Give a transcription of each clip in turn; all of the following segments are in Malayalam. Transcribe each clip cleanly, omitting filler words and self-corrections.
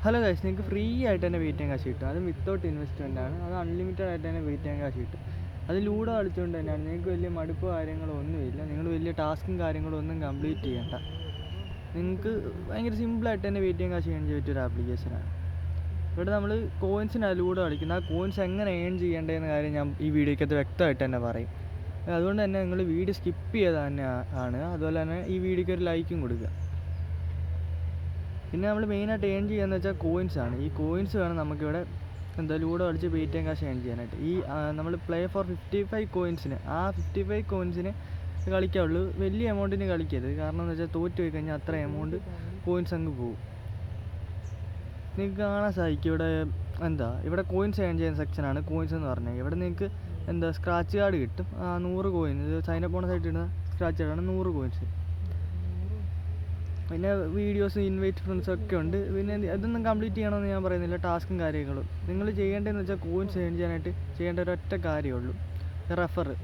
ഹലോ ഗൈസ്, നിങ്ങൾക്ക് ഫ്രീ ആയിട്ട് തന്നെ വെയിറ്റ് കാശ് കിട്ടും. അത് വിത്തൗട്ട് ഇൻവെസ്റ്റ്മെൻ്റ് ആണ്. അത് അൺലിമിറ്റഡ് ആയിട്ട് തന്നെ വെയിറ്റ് കാശ് കിട്ടും. അത് ലൂഡോ കളിച്ചുകൊണ്ട് തന്നെയാണ്. നിങ്ങൾക്ക് വലിയ മടുപ്പോ കാര്യങ്ങളോ ഒന്നുമില്ല. നിങ്ങൾ വലിയ ടാസ്കും കാര്യങ്ങളും ഒന്നും കംപ്ലീറ്റ് ചെയ്യണ്ട. നിങ്ങൾക്ക് ഭയങ്കര സിമ്പിളായിട്ട് തന്നെ വെയിറ്റ് കാശ് ഏൺ ചെയ്യാൻ പറ്റിയൊരു ആപ്ലിക്കേഷനാണ്. ഇവിടെ നമ്മൾ കോയിൻസിനാണ് ലൂഡോ കളിക്കുന്നത്. ആ കോയിൻസ് എങ്ങനെ ഏൺ ചെയ്യേണ്ടതെന്ന കാര്യം ഞാൻ ഈ വീഡിയോക്കകത്ത് വ്യക്തമായിട്ട് തന്നെ പറയും. അതുകൊണ്ട് തന്നെ നിങ്ങൾ വീഡിയോ സ്കിപ്പ് ചെയ്ത് തന്നെ ആണ്. അതുപോലെ തന്നെ ഈ വീഡിയോക്ക് ഒരു ലൈക്കും കൊടുക്കുക. പിന്നെ നമ്മൾ മെയിനായിട്ട് ഏൺ ചെയ്യുകയെന്ന് വെച്ചാൽ കോയിൻസാണ്. ഈ കോയിൻസ് വേണം നമുക്കിവിടെ ലൂഡോ കളിച്ച് വെയിറ്റ് കാശ് ഏൺ ചെയ്യാനായിട്ട്. ഈ നമ്മൾ പ്ലേ ഫോർ 55 കോയിൻസിന് 55 കോയിൻസിന് കളിക്കാവുള്ളൂ. വലിയ എമൗണ്ടിന് കളിക്കരുത്. കാരണം എന്ന് വെച്ചാൽ തോറ്റ് പോയി കഴിഞ്ഞാൽ അത്ര എമൗണ്ട് കോയിൻസ് അങ്ങ് പോകും. നിങ്ങൾക്ക് കാണാൻ സാധിക്കും ഇവിടെ കോയിൻസ് ഏൺ ചെയ്യുന്ന സെക്ഷനാണ് കോയിൻസ് എന്ന് പറഞ്ഞാൽ. ഇവിടെ നിങ്ങൾക്ക് സ്ക്രാച്ച് കാർഡ് കിട്ടും. 100 കോയിൻ സൈനപ്പ് ബോണസായിട്ട് ഇടുന്ന സ്ക്രാച്ച് കാർഡാണ് 100 കോയിൻസ്. പിന്നെ വീഡിയോസ്, ഇൻവൈറ്റ് ഫ്രണ്ട്സ് ഒക്കെ ഉണ്ട്. പിന്നെ അതൊന്നും കംപ്ലീറ്റ് ചെയ്യണമെന്ന് ഞാൻ പറയുന്നില്ല. ടാസ്കും കാര്യങ്ങളും നിങ്ങൾ ചെയ്യേണ്ടതെന്ന് വെച്ചാൽ കോയിൻസ് ഏൺ ചെയ്യാനായിട്ട് ചെയ്യേണ്ട ഒരൊറ്റ കാര്യമുള്ളൂ.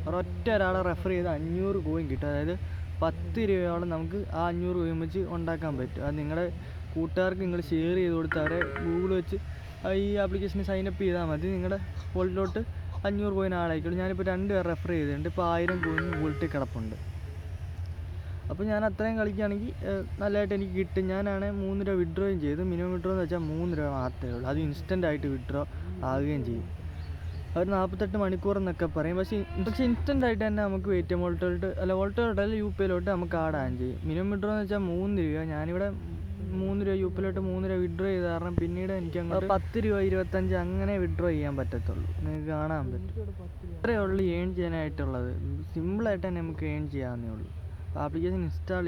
ഒരൊറ്റ ഒരാളെ റെഫർ ചെയ്ത് 500 കോയിൻ കിട്ടും. അതായത് 10 രൂപയോളം നമുക്ക് ആ 500 കോയിൻ വെച്ച് ഉണ്ടാക്കാൻ പറ്റും. അത് നിങ്ങളുടെ കൂട്ടുകാർക്ക് നിങ്ങൾ ഷെയർ ചെയ്ത് കൊടുത്ത് അവരെ ഗൂഗിൾ വെച്ച് ഈ ആപ്ലിക്കേഷന് സൈനപ്പ് ചെയ്താൽ മതി. നിങ്ങളുടെ വോൾട്ടിലോട്ട് 500 കോയിൻ ആളായിക്കോളും. ഞാനിപ്പോൾ 2 പേർ റെഫർ ചെയ്തിട്ടുണ്ട്. ഇപ്പോൾ 1000 കോയിൻ വോൾട്ടിൽ കിടപ്പുണ്ട്. അപ്പോൾ ഞാൻ അത്രയും കളിക്കുകയാണെങ്കിൽ നല്ലതായിട്ട് എനിക്ക് കിട്ടും. ഞാനാണ് 3 രൂപ വിഡ്രോയും ചെയ്തു. മിനിമം വിഡ്രോ എന്ന് വെച്ചാൽ 3 രൂപ മാത്രമേ ഉള്ളൂ. അത് ഇൻസ്റ്റൻ്റായിട്ട് വിഡ്രോ ആവുകയും ചെയ്യും. അവർ 48 മണിക്കൂർ എന്നൊക്കെ പറയും. പക്ഷേ ഇൻസ്റ്റൻ്റായിട്ട് തന്നെ നമുക്ക് പേടിഎം വോൾട്ടിലോട്ട് യു പി ഐയിലോട്ട് നമുക്ക് ആഡ് ചെയ്യും. മിനിമം വിഡ്രോ എന്ന് വെച്ചാൽ 3 രൂപ. ഞാനിവിടെ 3 രൂപ യു പി ഐയിലോട്ട് 3 രൂപ വിഡ്രോ ചെയ്ത കാരണം പിന്നീട് എനിക്ക് അങ്ങോട്ട് 10 രൂപ 25 അങ്ങനെ വിഡ്രോ ചെയ്യാൻ പറ്റത്തുള്ളൂ. നിങ്ങൾക്ക് കാണാൻ പറ്റും. ഇത്രയേ ഉള്ളൂ ഏൺ ചെയ്യാനായിട്ടുള്ളത്. സിമ്പിളായിട്ട് തന്നെ നമുക്ക് ഏൺ ചെയ്യാവുന്നേ ഉള്ളൂ. Application install